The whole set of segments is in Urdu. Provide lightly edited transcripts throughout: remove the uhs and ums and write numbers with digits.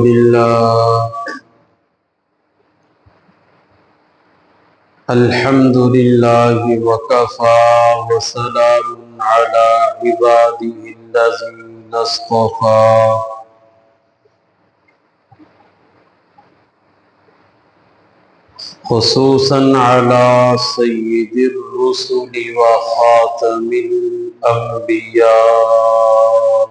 لله الحمد لله وكفى وسلام على عباده الذين اصطفى خصوصا على سيد الرسل وخاتم الأنبياء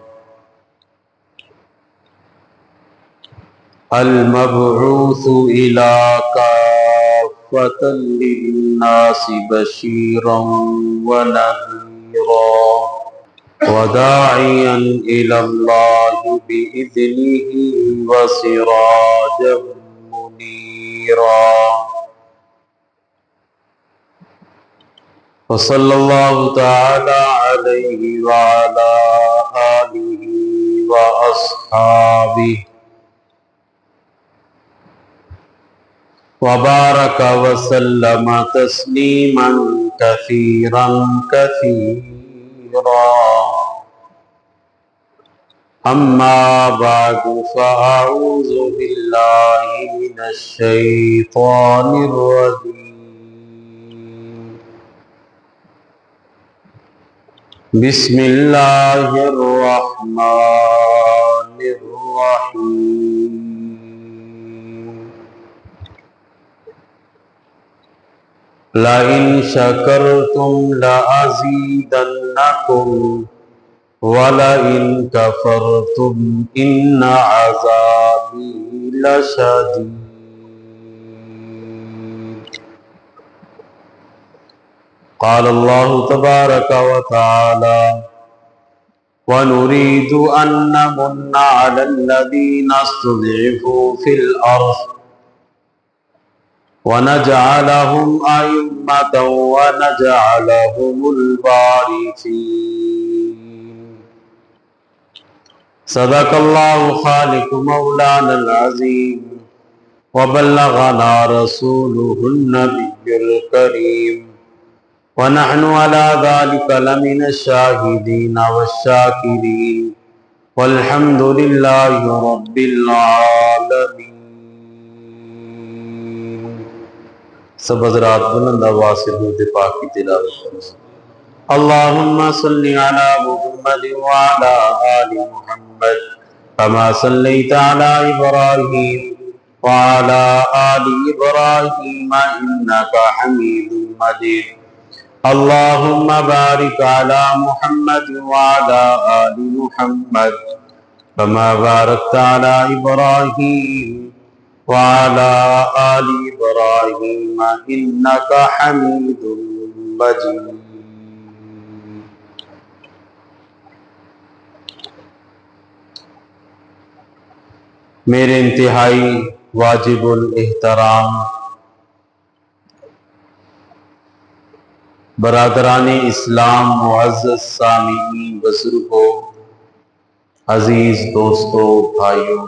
المبعوث إلى كافة للناس بشيرا ونذيرا وداعيا إلى الله بإذنه وسراجا منيرا وصلى الله تعالى عليه وعلى آله وأصحابه وبارك وسلم تسليما كثيرا كثيرا أما بعد فأعوذ بالله من الشيطان الرجيم بسم الله الرحمن الرحيم لئن شكرتم لأزيدنكم وَلَئِن كَفَرْتُمْ إِنَّ عَذَابِي لَشَدِيدٌ قال الله تبارك وتعالى وَنُرِيدُ أَن نَّمُنَّ عَلَى الَّذِينَ اسْتُضْعِفُوا فِي الْأَرْضِ وَنَجْعَلَهُمْ أَئِمَّةً وَنَجْعَلَهُمُ الْوَارِثِينَ صدق الله خالق مولانا العظيم وبلغنا رسوله النبي الكريم ونحن على ذلك لمن الشاهدين والشاكرين والحمد لله رب العالمين. سب حضرات بلند آواز سے درود پاک کی تلاوت کریں. اللهم صل على محمد وعلى آل محمد كما صليت على إبراهيم وعلى آل إبراهيم إنك حميد مجيد. اللهم بارك على محمد وعلى آل محمد كما باركت على إبراهيم وعلى آل إبراهيم إنك حميد مجيد. میرے انتہائی واجب الاحترام برادران اسلام، معزز سامعین، بزرگوں، عزیز دوستوں، بھائیوں،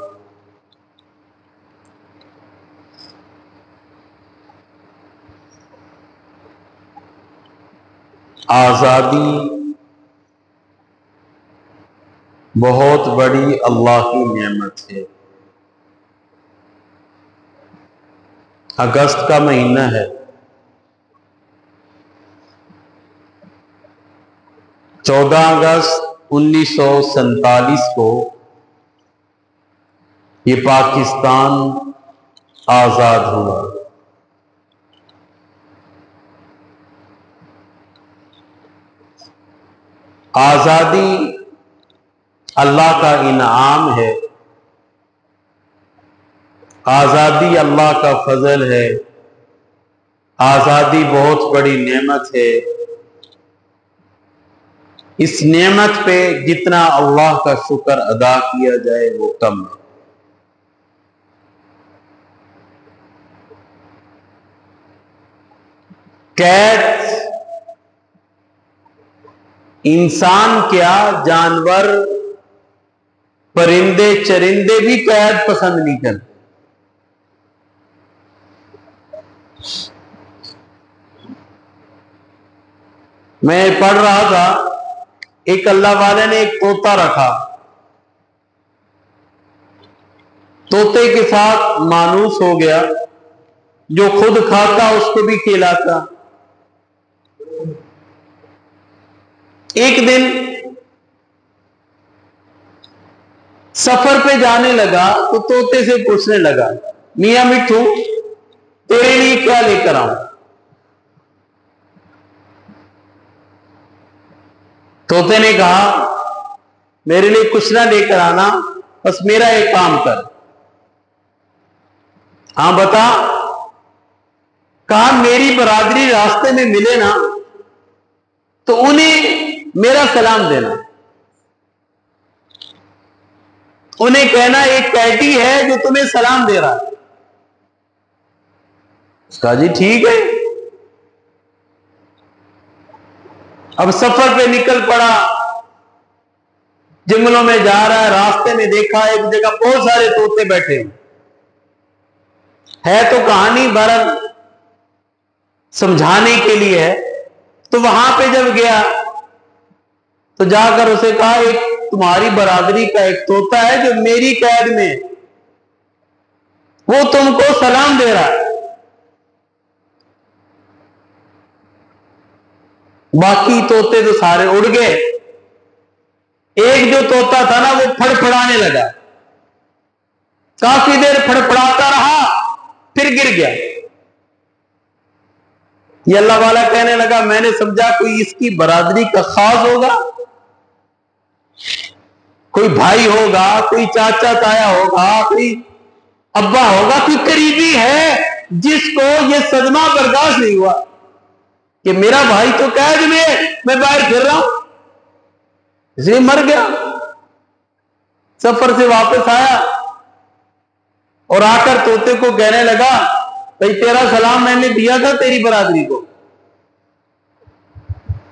آزادی بہت بڑی اللہ کی نعمت ہے. اگست کا مہینہ ہے. 14 اگست 1947 کو یہ پاکستان آزاد ہوا. آزادی اللہ کا انعام ہے. آزادی اللہ کا فضل ہے. آزادی بہت بڑی نعمت ہے. اس نعمت پہ جتنا اللہ کا شکر ادا کیا جائے وہ کم ہے. قید انسان کیا، جانور، پرندے چرندے بھی قید پسند نہیں کرتے. میں پڑھ رہا تھا، ایک اللہ والے نے ایک طوطا رکھا. طوطے کے ساتھ مانوس ہو گیا، جو خود کھاتا اس کو بھی کھلاتا۔ ایک دن سفر پہ جانے لگا تو طوطے سے پوچھنے لگا، میاں مٹھو تیرے لیے کیا لے کر آؤں؟ طوطے نے کہا میرے لیے کچھ نہ لے کر آنا، بس میرا ایک کام کر۔ ہاں بتا۔ کہا میری برادری راستے میں ملے نا تو انہیں میرا سلام دینا، انہیں کہنا ایک کیٹی ہے جو تمہیں سلام دے رہا ہے۔ اس کا جی ٹھیک ہے۔ اب سفر پہ نکل پڑا، جنگلوں میں جا رہا ہے، راستے میں دیکھا ایک جگہ بہت سارے طوطے بیٹھے ہے تو کہانی بھر سمجھانے کے لیے ہے۔ تو وہاں پہ جب گیا تو جا کر اسے کہا ایک تمہاری برادری کا ایک طوطا ہے جو میری قید میں، وہ تم کو سلام دے رہا ہے۔ باقی طوطے تو سارے اڑ گئے، ایک جو طوطا تھا نا وہ پھڑپھڑانے لگا، کافی دیر پھڑپھڑاتا رہا، پھر گر گیا۔ یہ اللہ والا کہنے لگا میں نے سمجھا کوئی اس کی برادری کا خاص ہوگا، کوئی بھائی ہوگا، کوئی چاچا تایا ہوگا، کوئی ابا ہوگا، کوئی قریبی ہے جس کو یہ صدمہ برداشت نہیں ہوا کہ میرا بھائی تو قید میں باہر پھر رہا ہوں، اس لیے مر گیا۔ سفر سے واپس آیا اور آ کر طوطے کو کہنے لگا بھائی تیرا سلام میں نے دیا تھا تیری برادری کو،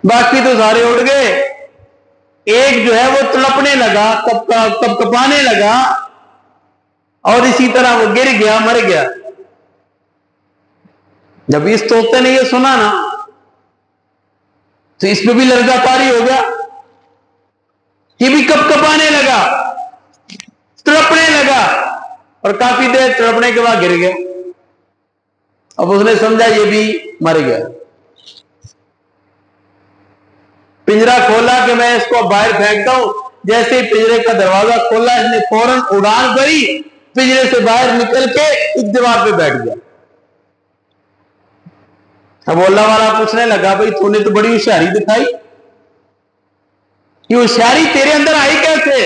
باقی تو سارے اڑ گئے، ایک جو ہے وہ تڑپنے لگا، کپانے لگا، اور اسی طرح وہ گر گیا، مر گیا۔ جب اس طوطے نے یہ سنا نا تو اس پہ بھی لرزہ طاری ہو گیا، یہ بھی کپانے لگا، تڑپنے لگا، اور کافی دیر تڑپنے کے بعد گر گیا۔ اب اس نے سمجھا یہ بھی مر گیا، پنجرا کھولا کہ میں اس کو باہر پھینکتا ہوں۔ جیسے ہی پنجرے کا دروازہ کھولا اس نے فوراً اڑان کری، پنجرے سے باہر نکل کے ایک دیوار پہ بیٹھ گیا۔ اب اللہ والا پوچھنے لگا بھائی تو نے تو بڑی ہوشیاری دکھائی، یہ ہوشیاری تیرے اندر آئی کیسے؟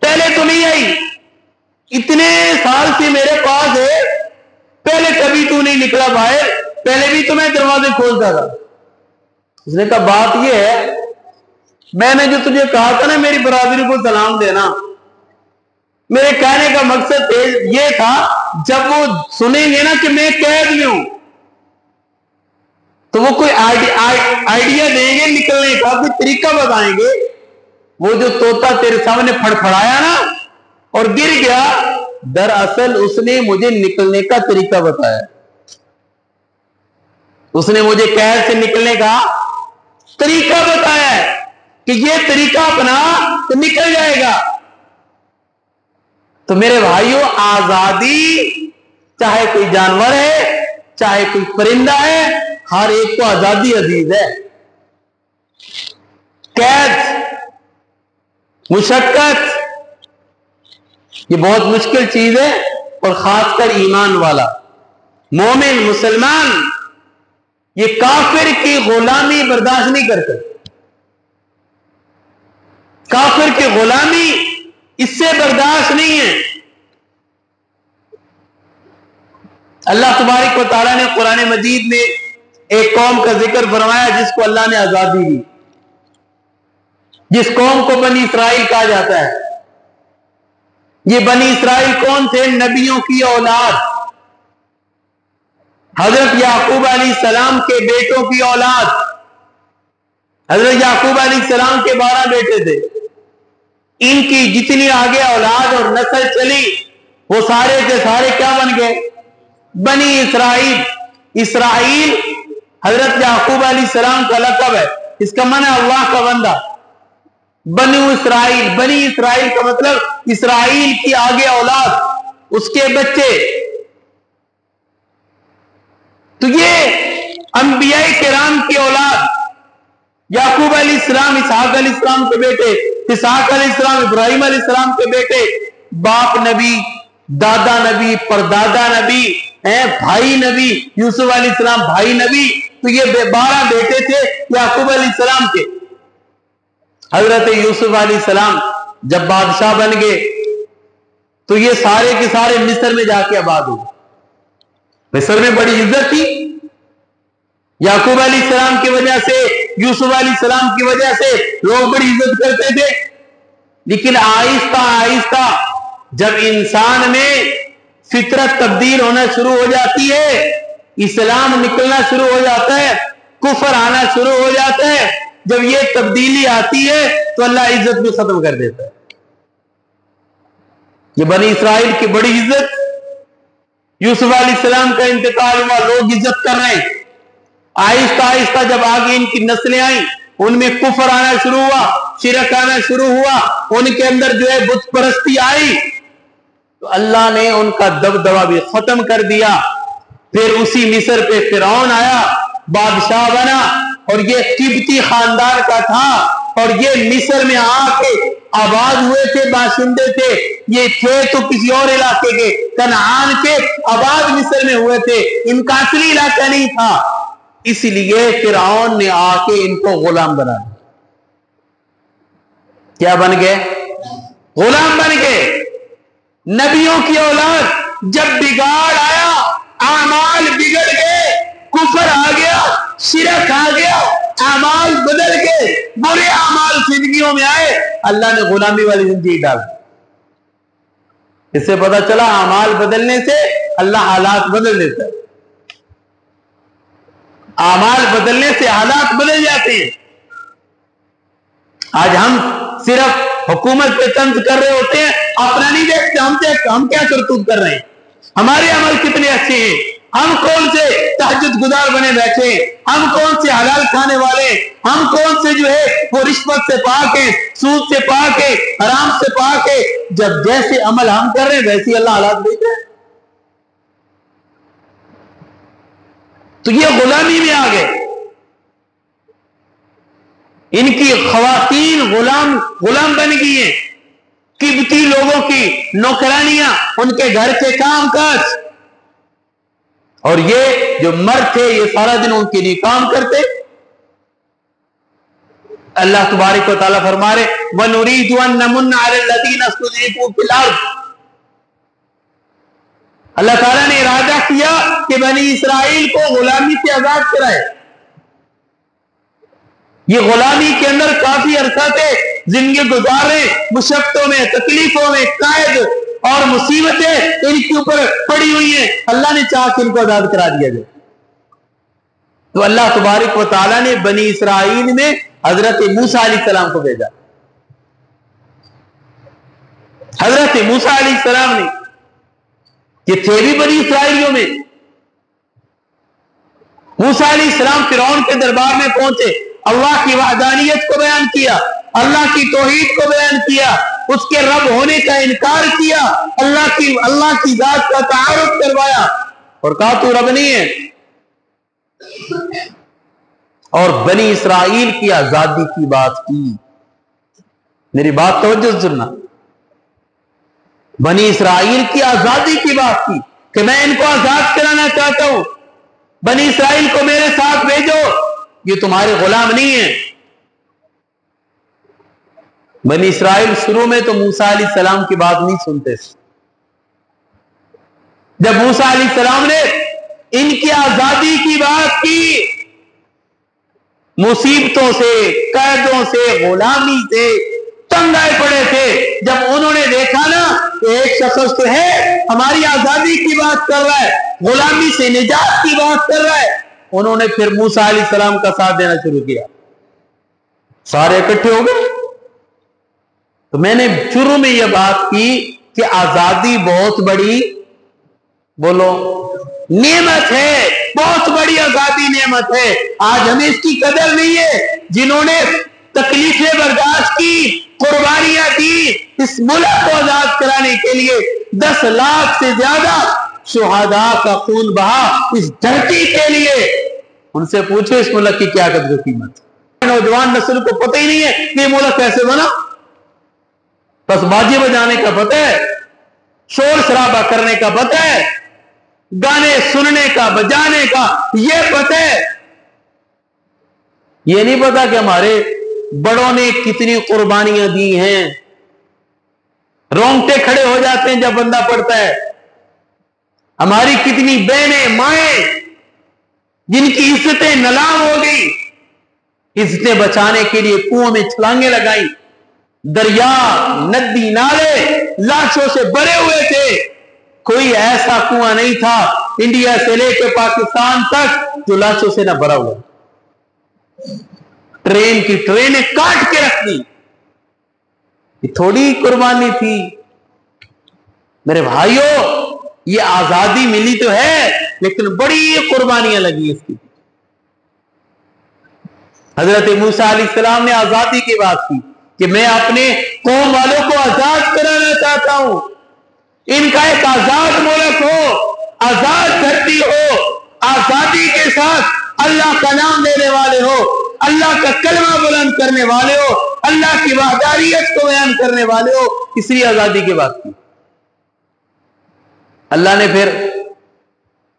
پہلے تو نہیں آئی، اتنے سال سے میرے پاس ہے، پہلے کبھی تو نہیں نکلا باہر، پہلے بھی تو میں دروازے کھولتا تھا۔ اس نے کہا بات یہ ہے میں نے جو تجھے کہا تھا نا میری برادری کو سلام دینا، میرے کہنے کا مقصد یہ تھا جب وہ سنیں گے نا کہ میں قید میں ہوں تو وہ کوئی آئیڈیا دیں گے نکلنے کا، کوئی طریقہ بتائیں گے۔ وہ جو طوطا تیرے سامنے پھڑپھڑایا نا اور گر گیا، دراصل اس نے مجھے نکلنے کا طریقہ بتایا، اس نے مجھے قید سے نکلنے کا طریقہ بتایا ہے کہ یہ طریقہ اپنا تو نکل جائے گا۔ تو میرے بھائیوں، آزادی چاہے کوئی جانور ہے چاہے کوئی پرندہ ہے، ہر ایک کو آزادی عزیز ہے۔ قید، مشقت، یہ بہت مشکل چیز ہے، اور خاص کر ایمان والا مومن مسلمان یہ کافر کی غلامی برداشت نہیں کرتے، کافر کی غلامی اس سے برداشت نہیں ہے۔ اللہ تبارک و تعالیٰ نے قرآن مجید میں ایک قوم کا ذکر فرمایا جس کو اللہ نے آزادی دی، جس قوم کو بنی اسرائیل کہا جاتا ہے۔ یہ بنی اسرائیل کون تھے؟ نبیوں کی اولاد، حضرت یعقوب علیہ السلام کے بیٹوں کی اولاد۔ حضرت یعقوب علیہ السلام کے 12 بیٹے تھے، ان کی جتنی آگے اولاد اور نسل چلی وہ سارے کے سارے کیا بن گئے؟ بنی اسرائیل۔ اسرائیل حضرت یعقوب علیہ السلام کا لقب ہے، اس کا معنی اللہ کا بندہ۔ بنو اسرائیل، بنی اسرائیل کا مطلب اسرائیل کی آگے اولاد۔ اس کے بچے. تو یہ انبیاء کرام کی اولاد، یعقوب علیہ السلام اسحاق علیہ السلام کے بیٹے، اسحاق علیہ السلام ابراہیم علیہ السلام کے بیٹے، باپ نبی، دادا نبی، پردادا نبی، بھائی نبی، یوسف علیہ السلام بھائی نبی. تو یہ 12 بیٹے تھے یعقوب علیہ السلام کے. حضرت یوسف علیہ السلام جب بادشاہ بن گئے تو یہ سارے کے سارے مصر میں جا کے آباد ہوئے. مصر میں بڑی عزت تھی یعقوب علیہ السلام کی وجہ سے، یوسف علیہ السلام کی وجہ سے لوگ بڑی عزت کرتے تھے. لیکن آہستہ آہستہ جب انسان میں فطرت تبدیل ہونا شروع ہو جاتی ہے، اسلام نکلنا شروع ہو جاتا ہے، کفر آنا شروع ہو جاتا ہے، جب یہ تبدیلی آتی ہے تو اللہ عزت بھی ختم کر دیتا ہے. یہ بنی اسرائیل کی بڑی عزت، یوسف علیہ السلام کا انتقال ہوا، لوگ عزت کر رہے ہیں. آہستہ آہستہ جب آگے ان کی نسلیں آئیں، ان میں کفر آنا شروع ہوا، شرک آنا شروع ہوا، ان کے اندر جو ہے بت پرستی آئی، تو اللہ نے ان کا دبدبہ بھی ختم کر دیا. پھر اسی مصر پہ فرعون آیا، بادشاہ بنا، اور یہ قبطی خاندان کا تھا، اور یہ مصر میں آ کے آباد ہوئے تھے، باشندے تھے. یہ تھے تو کسی اور علاقے کے، کنعان کے، آباد مصر میں ہوئے تھے، ان کا اصلی علاقہ نہیں تھا. اس لیے فرعون نے آ کے ان کو غلام بنا دیا. کیا بن گئے؟ غلام بن گئے. نبیوں کی اولاد جب بگاڑ آیا، اعمال بگڑ گئے، کفر آ گیا، شرک آ گیا، اعمال بدل گئے، برے اعمال زندگیوں میں آئے، اللہ نے غلامی والی زندگی ڈال دی. اس سے پتہ چلا اعمال بدلنے سے اللہ حالات بدل دیتا ہے. اعمال بدلنے سے حالات بدل جاتے ہیں. آج ہم صرف حکومت پہ طنز کر رہے ہوتے ہیں، اپنا نہیں دیکھتے ہم کیا کرتوت کر رہے ہیں، ہمارے عمل کتنے اچھے ہیں، ہم کون سے تہجد گزار بنے بیٹھے ہیں، ہم کون سے حلال کھانے والے ہیں، ہم کون سے جو ہے وہ رشوت سے پاک ہیں، سود سے پاک ہے، حرام سے پاک ہے. جب جیسے عمل ہم کر رہے ہیں ویسے اللہ حالات دیکھ رہے ہیں. تو یہ غلامی میں آ گئے. ان کی خواتین غلام بن گئی ہیں، قبطی لوگوں کی نوکرانیاں، ان کے گھر کے کام کاج. اور یہ جو مرد تھے یہ سارا دن ان کے لیے کام کرتے. اللہ تبارک و تعالیٰ فرما رہے وَنُرِيدُ أَن نَّمُنَّ عَلَى الَّذِينَ اسْتُضْعِفُوا فِي الْأَرْضِ. اللہ تعالیٰ نے ارادہ کیا کہ بنی اسرائیل کو غلامی سے آزاد کرائے. یہ غلامی کے اندر کافی عرصہ تھے زندگی گزارے، مشقتوں میں، تکلیفوں میں، قید اور مصیبتیں ان کے اوپر پڑی ہوئی ہیں. اللہ نے چاہ کہ ان کو آزاد کرا دیا جائے. تو اللہ تبارک و تعالیٰ نے بنی اسرائیل میں حضرت موسیٰ علیہ السلام کو بھیجا. حضرت موسیٰ علیہ السلام نے، یہ تھے بھی بنی اسرائیلیوں میں. موسیٰ علیہ السلام فرعون کے دربار میں پہنچے، اللہ کی وحدانیت کو بیان کیا، اللہ کی توحید کو بیان کیا، اس کے رب ہونے کا انکار کیا، اللہ کی ذات کا تعارف کروایا اور کہا تو رب نہیں ہے. اور بنی اسرائیل کی آزادی کی بات کی. میری بات توجہ سننا، بنی اسرائیل کی آزادی کی بات کی کہ میں ان کو آزاد کرانا چاہتا ہوں، بنی اسرائیل کو میرے ساتھ بھیجو، یہ تمہارے غلام نہیں ہیں. بنی اسرائیل شروع میں تو موسیٰ علیہ السلام کی بات نہیں سنتے. جب موسیٰ علیہ السلام نے ان کی آزادی کی بات کی، مصیبتوں سے، قیدوں سے، غلامی سے تنگ آئے پڑے تھے. جب انہوں نے دیکھا نا کہ ایک شخص تو ہے ہماری آزادی کی بات کر رہا ہے، غلامی سے نجات کی بات کر رہا ہے، انہوں نے پھر موسیٰ علیہ السلام کا ساتھ دینا شروع کیا. سارے اکٹھے ہو گئے. تو میں نے شروع میں یہ بات کی کہ آزادی بہت بڑی، بولو، نعمت ہے، بہت بڑی آزادی نعمت ہے. آج ہمیں اس کی قدر نہیں ہے. جنہوں نے تکلیفیں برداشت کی، قربانیاں دی اس ملک کو آزاد کرانے کے لیے، 10 لاکھ سے زیادہ شہداء کا خون بہا اس دھرتی کے لیے۔ ان سے پوچھو اس ملک کی کیا قدر و قیمت۔ نوجوان نسل کو پتہ ہی نہیں ہے کہ یہ ملک کیسے بنا، بس باجے بجانے کا پتہ ہے، شور شرابہ کرنے کا پتہ ہے، گانے سننے کا بجانے کا یہ پتہ ہے، یہ نہیں پتا کہ ہمارے بڑوں نے کتنی قربانیاں دی ہیں۔ رونگٹے کھڑے ہو جاتے ہیں جب بندہ پڑھتا ہے۔ ہماری کتنی بہنیں مائیں جن کی عزتیں نیلام ہو گئی، عزتیں بچانے کے لیے کنویں میں چھلانگیں لگائیں، دریا ندی نالے لاشوں سے بھرے ہوئے تھے، کوئی ایسا کنواں نہیں تھا انڈیا سے لے کے پاکستان تک جو لاشوں سے نہ بھرا ہوا۔ ٹرین کی ٹرینیں کاٹ کے رکھ دی، یہ تھوڑی قربانی تھی میرے بھائیوں۔ یہ آزادی ملی تو ہے لیکن بڑی قربانیاں لگی اس کی۔ حضرت موسیٰ علیہ السلام نے آزادی کی بات کی کہ میں اپنے قوم والوں کو آزاد کرانا چاہتا ہوں، ان کا ایک آزاد ملک ہو، آزاد دھرتی ہو، آزادی کے ساتھ اللہ کا نام لینے والے ہو، اللہ کا کلمہ بلند کرنے والے ہو، اللہ کی وحدانیت کو بیان کرنے والے ہو، اس لیے آزادی کی بات کی۔ اللہ نے پھر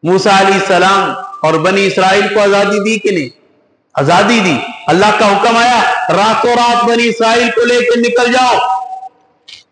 موسیٰ علیہ السلام اور بنی اسرائیل کو آزادی دی کہ نہیں؟ آزادی دی۔ اللہ کا حکم آیا راتوں رات بنی اسرائیل کو لے کے نکل جاؤ۔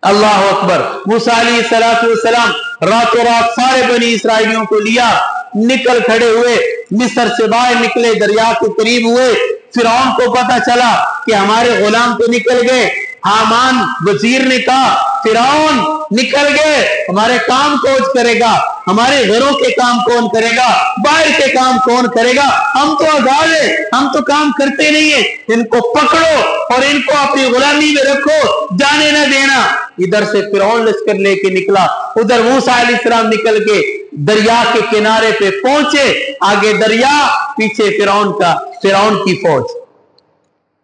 اللہ اکبر۔ موسیٰ علیہ السلام راتوں رات سارے بنی اسرائیلیوں کو لیا، نکل کھڑے ہوئے، مصر سے باہر نکلے، دریا کے قریب ہوئے۔ فرعون کو پتا چلا کہ ہمارے غلام تو نکل گئے۔ حامان وزیر نے کہا فرعون نکل گئے، ہمارے کام کون کرے گا، ہمارے گھروں کے کام کون کرے گا، باہر کے کام کون کرے گا، ہم تو آزاد ہیں، ہم تو کام کرتے نہیں ہیں، ان کو پکڑو اور ان کو اپنی غلامی میں رکھو، جانے نہ دینا۔ ادھر سے فرعون لشکر لے کے نکلا، ادھر موسیٰ علیہ السلام نکل کے دریا کے کنارے پہ پہنچے، آگے دریا پیچھے فرعون کی فوج۔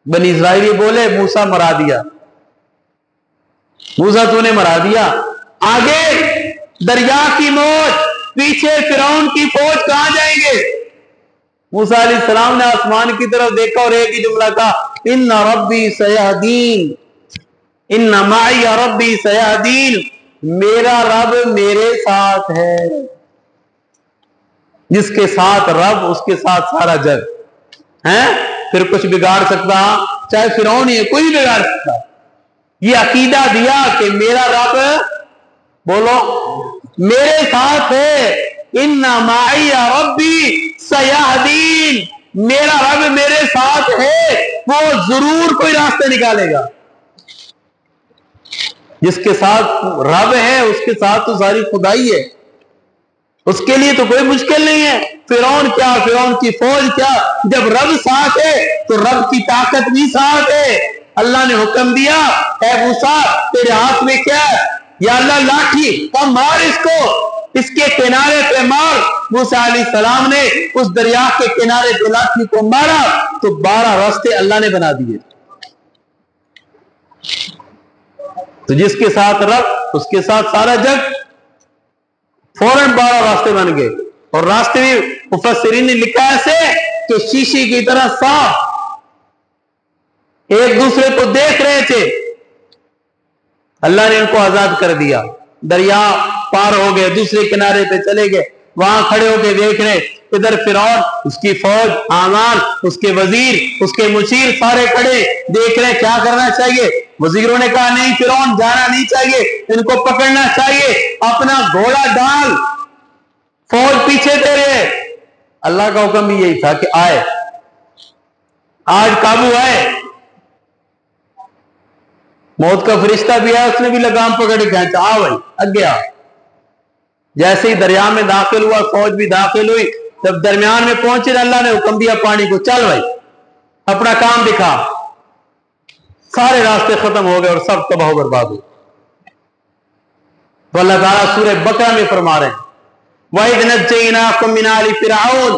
بنی اسرائیلی بولے موسیٰ مرا دیا، موسیٰ تو نے مرا دیا، آگے دریا کی موج، پیچھے فرعون کی فوج، کہاں جائیں گے؟ موسیٰ علیہ السلام نے آسمان کی طرف دیکھا اور ایک ہی جملہ کہا ان ربی سیہدین، ان معی ربی سیہدین، میرا رب میرے ساتھ ہے۔ جس کے ساتھ رب اس کے ساتھ سارا جگ ہے، پھر کچھ بگاڑ سکتا چاہے فرعون ہی ہے، کوئی بگاڑ سکتا۔ یہ عقیدہ دیا کہ میرا رب بولو میرے ساتھ ہے، ان معی ربی سیہدین، میرا رب میرے ساتھ ہے، وہ ضرور کوئی راستہ نکالے گا۔ جس کے ساتھ رب ہے اس کے ساتھ تو ساری خدائی ہے، اس کے لیے تو کوئی مشکل نہیں ہے۔ فرعون کیا، فرعون کی فوج کیا، جب رب ساتھ ہے تو رب کی طاقت بھی ساتھ ہے۔ اللہ نے حکم دیا اے موسیٰ تیرے ہاتھ میں کیا ہے؟ یا اللہ لاٹھی، اور مار اس کو، اس کے کنارے پہ مار۔ موسیٰ علیہ السلام نے اس دریا کے کنارے پہ لاٹھی کو مارا تو 12 راستے اللہ نے بنا دیے۔ تو جس کے ساتھ رب اس کے ساتھ سارا جگ، فوراً 12 راستے بن گئے۔ اور راستے میں مفسرین نے لکھا ایسے کہ شیشے کی طرح صاف، ایک دوسرے کو دیکھ رہے تھے۔ اللہ نے ان کو آزاد کر دیا، دریا پار ہو گئے، دوسرے کنارے پہ چلے گئے، وہاں کھڑے ہو کے دیکھ رہے، ادھر فرعون، اس کی فوج، حامان، اس کے وزیر، اس کے مشیر سارے کھڑے دیکھ رہے کیا کرنا چاہیے۔ وزیروں نے کہا نہیں فرعون جانا نہیں چاہیے، ان کو پکڑنا چاہیے، اپنا گھوڑا ڈال، فوج پیچھے تیرے۔ اللہ کا حکم بھی یہی تھا کہ آئے، آج قابو آئے۔ موت کا فرشتہ بھی آیا، اس نے بھی لگام پکڑ کے کھینچا، آ بھائی اگے آ۔ جیسے ہی دریا میں داخل ہوا، فوج بھی داخل ہوئی، جب درمیان میں پہنچے اللہ نے حکم دیا پانی کو، چل بھائی اپنا کام دکھا۔ سارے راستے ختم ہو گئے اور سب تباہ و برباد ہوئے۔ تو اللہ تعالیٰ سورہ بقرہ میں فرما رہے ہیں وَإِذْ نَجَّيْنَاكُمْ مِنْ آلِ فِرْعَوْنَ،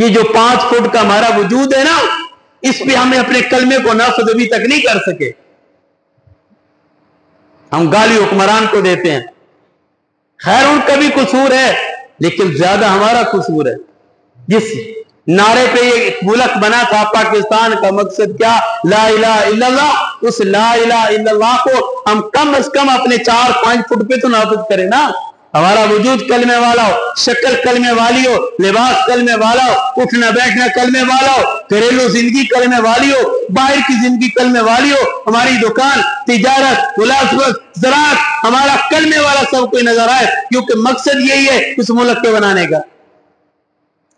یہ جو 5 فٹ کا ہمارا وجود ہے نا، اس پہ ہمیں اپنے کلمے کو نافذ ابھی تک نہیں کر سکے. ہم گالی حکمران کو دیتے ہیں، خیر ان کا بھی قصور ہے لیکن زیادہ ہمارا قصور ہے. جس نعرے پہ یہ ملک بنا تھا پاکستان کا مقصد کیا؟ لا الہ الا اللہ. اس لا الہ الا اللہ کو ہم کم از کم اپنے 4-5 فٹ پہ تو نافذ کریں نا. ہمارا وجود کلمے والا ہو، شکل کلمے والی ہو، لباس کلمے والا ہو، اٹھنا بیٹھنا کلمے والا ہو، گھریلو زندگی کلمے والی ہو، باہر کی زندگی کلمے والی ہو، ہماری دکان، تجارت، ملازمت، زراعت ہمارا کلمے والا سب کوئی نظر آئے، کیونکہ مقصد یہی ہے اس ملک کے بنانے کا.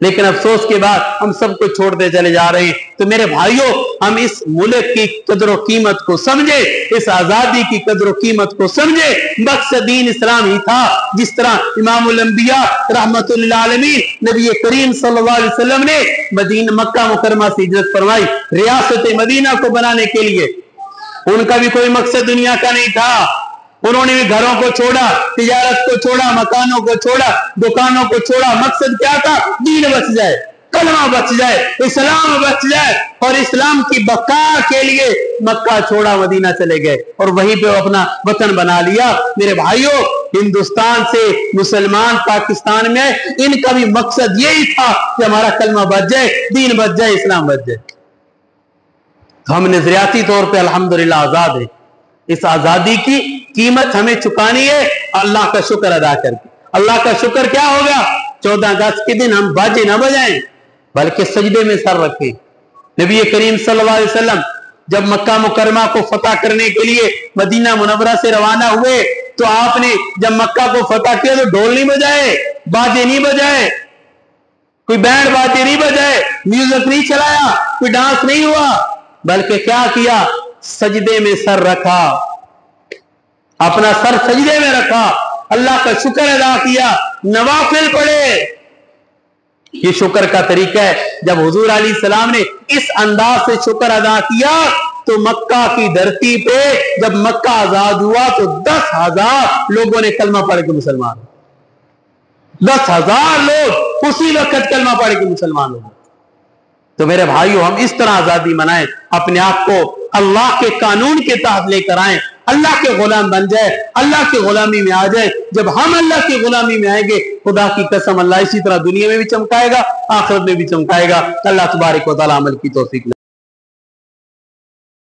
لیکن افسوس کے بعد ہم سب کو چھوڑتے چلے جا رہے ہیں. تو میرے بھائیوں، ہم اس ملک کی قدر و قیمت کو سمجھے، اس آزادی کی قدر و قیمت کو سمجھے. مقصد دین اسلام ہی تھا. جس طرح امام الانبیاء رحمت للعالمین نبی کریم صلی اللہ علیہ وسلم نے مکہ مکرمہ سے ہجرت فرمائی ریاست مدینہ کو بنانے کے لیے. ان کا بھی کوئی مقصد دنیا کا نہیں تھا. انہوں نے بھی گھروں کو چھوڑا، تجارت کو چھوڑا، مکانوں کو چھوڑا، دکانوں کو چھوڑا. مقصد کیا تھا؟ دین بچ جائے، کلمہ بچ جائے، اسلام بچ جائے. اور اسلام کی بقا کے لیے مکہ چھوڑا، مدینہ چلے گئے اور وہیں پہ اپنا وطن بنا لیا. میرے بھائیوں، ہندوستان سے مسلمان پاکستان میں ان کا بھی مقصد یہی تھا کہ ہمارا کلمہ بچ جائے، دین بچ جائے، اسلام بچ جائے. ہم نظریاتی طور پہ الحمدللہ آزاد ہیں. اس آزادی کی قیمت ہمیں چکانی ہے اللہ کا شکر ادا کر کے. اللہ کا شکر کیا ہوگا؟ 14 اگست کے دن ہم باجے نہ بجائیں بلکہ سجدے میں سر رکھیں. نبی کریم صلی اللہ علیہ وسلم جب مکہ مکرمہ کو فتح کرنے کے لیے مدینہ منورہ سے روانہ ہوئے تو آپ نے جب مکہ کو فتح کیا تو ڈھول نہیں بجائے، باجے نہیں بجائے، کوئی بینڈ باجے نہیں بجائے، میوزک نہیں چلایا، کوئی ڈانس نہیں ہوا، بلکہ کیا کیا؟ سجدے میں سر رکھا، اپنا سر سجدے میں رکھا، اللہ کا شکر ادا کیا، نوافل پڑھے. یہ شکر کا طریقہ ہے. جب حضور علیہ السلام نے اس انداز سے شکر ادا کیا تو مکہ کی دھرتی پہ جب مکہ آزاد ہوا تو 10,000 لوگوں نے کلمہ پڑھ کے مسلمان ہوئے. 10,000 لوگ اسی وقت کلمہ پڑھ کے مسلمان ہوئے. تو میرے بھائیو، ہم اس طرح آزادی منائیں، اپنے آپ کو اللہ کے قانون کے تحت لے کر آئیں، اللہ کے غلام بن جائے، اللہ کی غلامی میں آ جائے. جب ہم اللہ کی غلامی میں آئیں گے، خدا کی قسم اللہ اسی طرح دنیا میں بھی چمکائے گا، آخرت میں بھی چمکائے گا. اللہ تبارک و تعالی عمل کی توفیق